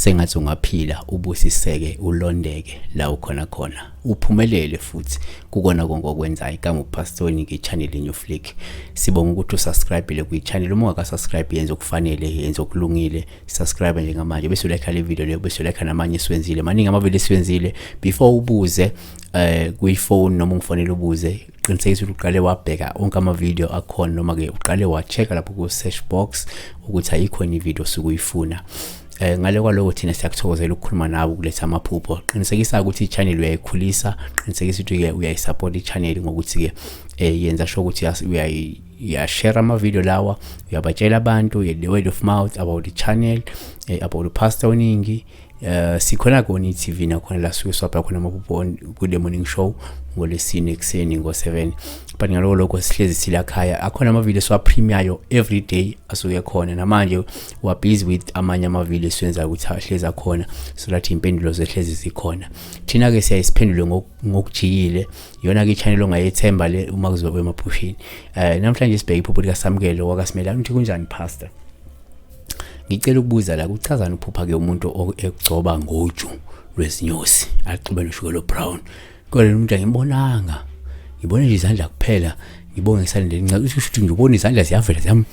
sengathi ungaphila ubusiseke ulondeke la ukhona khona uphumelele futhi kukona konke okwenzayo igama uPastor Niki channel New Flick. Sibonga ukuthi usubscribe ku channel. Uma ungaka-subscribe yenza okufanele, yenza okulungile, subscribe njengamanje bese ulike le video leyo, bese ulike namanye esiwenzile. Maningi ama video esiwenzile. Before ubuze kwi-phone noma ungifonela ubuze, qinisekisa ukuthi uqale wabheka onke ama video akhona noma ke uqale wa-check lapho ku search box ukuthi ayikho ni video sukuyifuna. Ngale kwaloko thina siyakuthokozela ukukhuluma nawe ukuletha amaphupho. Qinisekisa ukuthi i-channel uyayikhulisa, qinisekisa ukuthi uyayisupport i-channel ngokuthi ke yenza sure ukuthi uyashare ama video lawa, uyabatshela abantu the word of mouth about the channel, about uPastor Ningi. Sikhona kona iTV nakhona la suke swapha khona amaphupho ku the morning show ngolesine ekseni ngo7. But ngaloko lokho sihlezi sila khaya akhona ama video swa premiere every day asuke khona. Namanje wa busy with amanye ama video siwenza ukuthi ahleza khona so that impendulo zehlezi zikhona. Thina ke siyayisiphendule ngokujiyile yona ke channel ongayethemba le uma kuzobe emaphushini. Namhlanje sibheke iphupho lika Samkelo wakaSimela. Uthi kunjani pastor? Ngicela ukubuza la kuchazana uphupha ke umuntu ekugcoba ngoju lwezinyosi axube noshukela brown. Kodwa umuntu angibonanga. Ngibona nje izandla kuphela. Ngibonga ngisandleni ngicathi ukuthi ngibona izandla ziyavela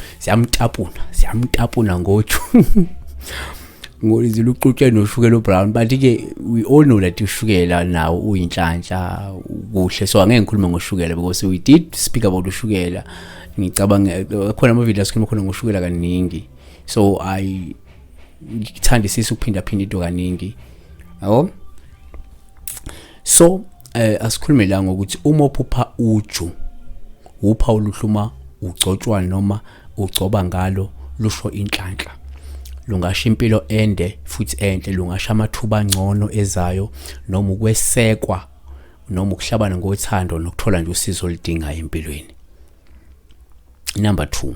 siyamtapuna ngoju. Ngolizile uquthe noshukela brown but ke we all know that ushukela nawo uyinhlanhla kuhle so angeke ngikhulume ngoshukela because we did speak about ushukela. Ngicabanga khona ama video asikhuluma khona ngoshukela kaningi. So ngithanda sisi ukuphinda into kaningi. Yabo? So asikhulume la ngokuthi uma uphupha uju upha oluhluma ugcotshwa noma ugcoba ngalo lusho inhlanhla. Lungasho impilo ende futhi enhle, lungasho amathuba angcono ezayo noma ukwesekwa noma ukuhlabana ngothando nokuthola nje usizo oludingayo empilweni. Number 2.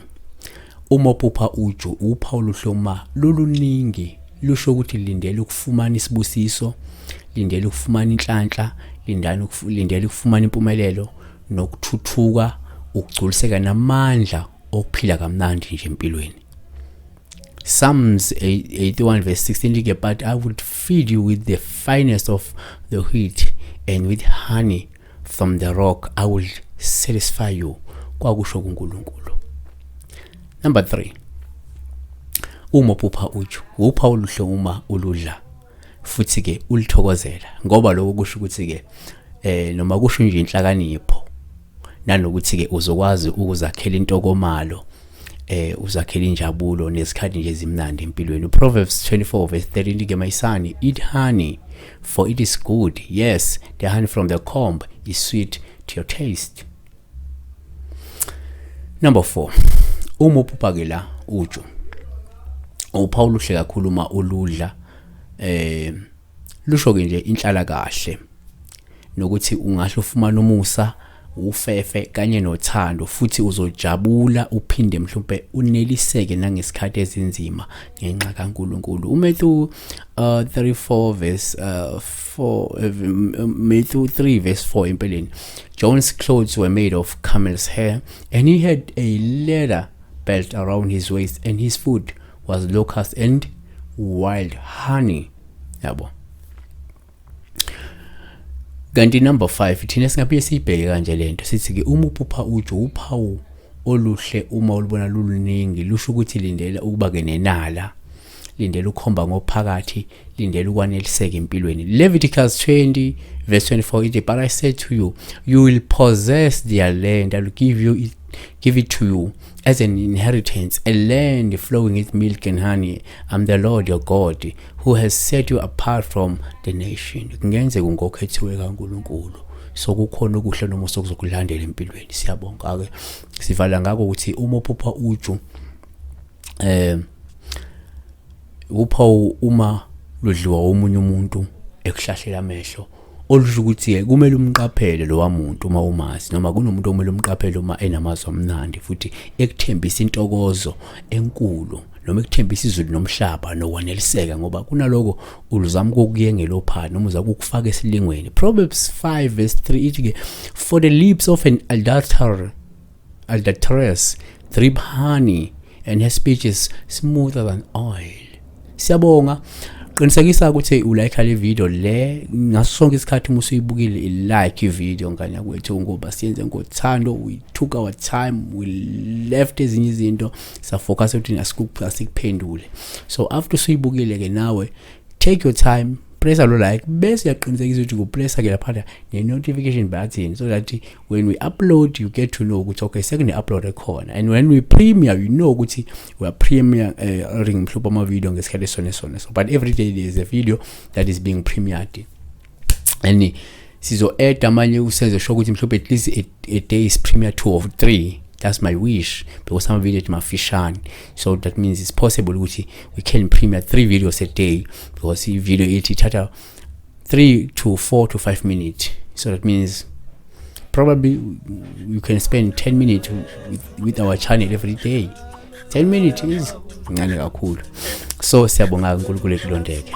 Uma uphupha uju upha oluhluma luluningi lusho ukuthi lindele ukufumana isibusiso, lindele ukufumana inhlanhla, lindele ukufumana impumelelo nokuthuthuka, ukugculiseka namandla okuphila kamnandi nje empilweni. Psalms 81 verse 16 but I would feed you with the finest of the wheat and with honey from the rock I will satisfy you. Kwakusho kuNkulunkulu. Number 3. Uma uphupha uju upha oluhle uma uludla futhi ke ulithokozela ngoba lokho kusho ukuthi ke noma kusho nje inhlakanipho nanokuthi ke uzokwazi ukuzakhela intokomalo uzakhela injabulo nesikhathi nje ezimnandi empilweni. Proverbs 24 verse 13 ke my son eat honey for it is good, yes the honey from the comb is sweet to your taste. Number 4. Uma uphupha ke la uju upha oluhle kakhulu uma uludla lusho ke nje inhlala kahle nokuthi ungahle ufumana umusa ufefe kanye nothando futhi uzojabula uphinde mhlawumbe uneliseke nangesikhathi ezinzima ngenxa kaNkulunkulu. uMatthew 3 verse 4 empeleni. John's clothes were made of camel's hair and he had a leather belt around his waist and his food was locusts and wild honey. Yabo. Kanti number 5 thina singaphinde sibheke kanje lento sithi ke uma uphupha uju uphawu oluhle uma ulibona luluningi lusho ukuthi lindela ukuba ke nenala, lindela ukhomba ngophakathi, lindela ukwaneliseka empilweni. Leviticus 20 verse 24 ithi but I said to you you will possess their land, I will give it to you as an inheritance, a land flowing with milk and honey. I'm the Lord your God who has set you apart from the nation. Kungenze ngokhethiwe kaNkulunkulu. So kukhona okuhle noma sokuzokulandela empilweni. Siyabonga ke sivala ngako ukuthi uma uphupha uju upha uma ludliwa omunye umuntu ekuhlahlela amehlo olusho ukuthi kumele umqaphele lo wamuntu uma umazi noma kunomuntu omele umqaphele uma enamazwi amnandi futhi ekuthembisa intokozo enkulu noma ekuthembisa izulu nomhlaba nokwaneliseka ngoba kunaloko uluzama ukuyengela ophana noma uza ukufaka esilingweni. Proverbs 5 verse 3 ithi for the lips of an adulteress drip honey and her speech is smoother than oil. Siyabonga. qinisekisa ukuthi ulike le video le ngaso sonke isikhathi uma usuyibukile like ivideo nganya kwethu ngoba siyenze ngothando. We took our time, we left ezinye izinto sa focus ukuthi asikuphendule. So after usuyibukile ke nawe take your time, press alo like bese yaqinisekisa ukuthi upressa ke lapha ne notification button so that when we upload you get to know ukuthi okay sekune upload ekhona, and when we premiere you know ukuthi we are premiering mhlawumbe ama video ngesikhathi sona. So but every day there is a video that is being premiered, and sizo add amanye usenze sure ukuthi mhlawumbe at least a day is premiere 2 or 3. That's my wish, because some video mafishane, so that means it's possible ukuthi we can premiere 3 videos a day, because the video ithatha 3 to 4 to 5 minutes. So that means probably you can spend 10 minutes with our channel every day. 10 minutes is ngane kakhulu. So siyabonga uNkulunkulu ekulondeke.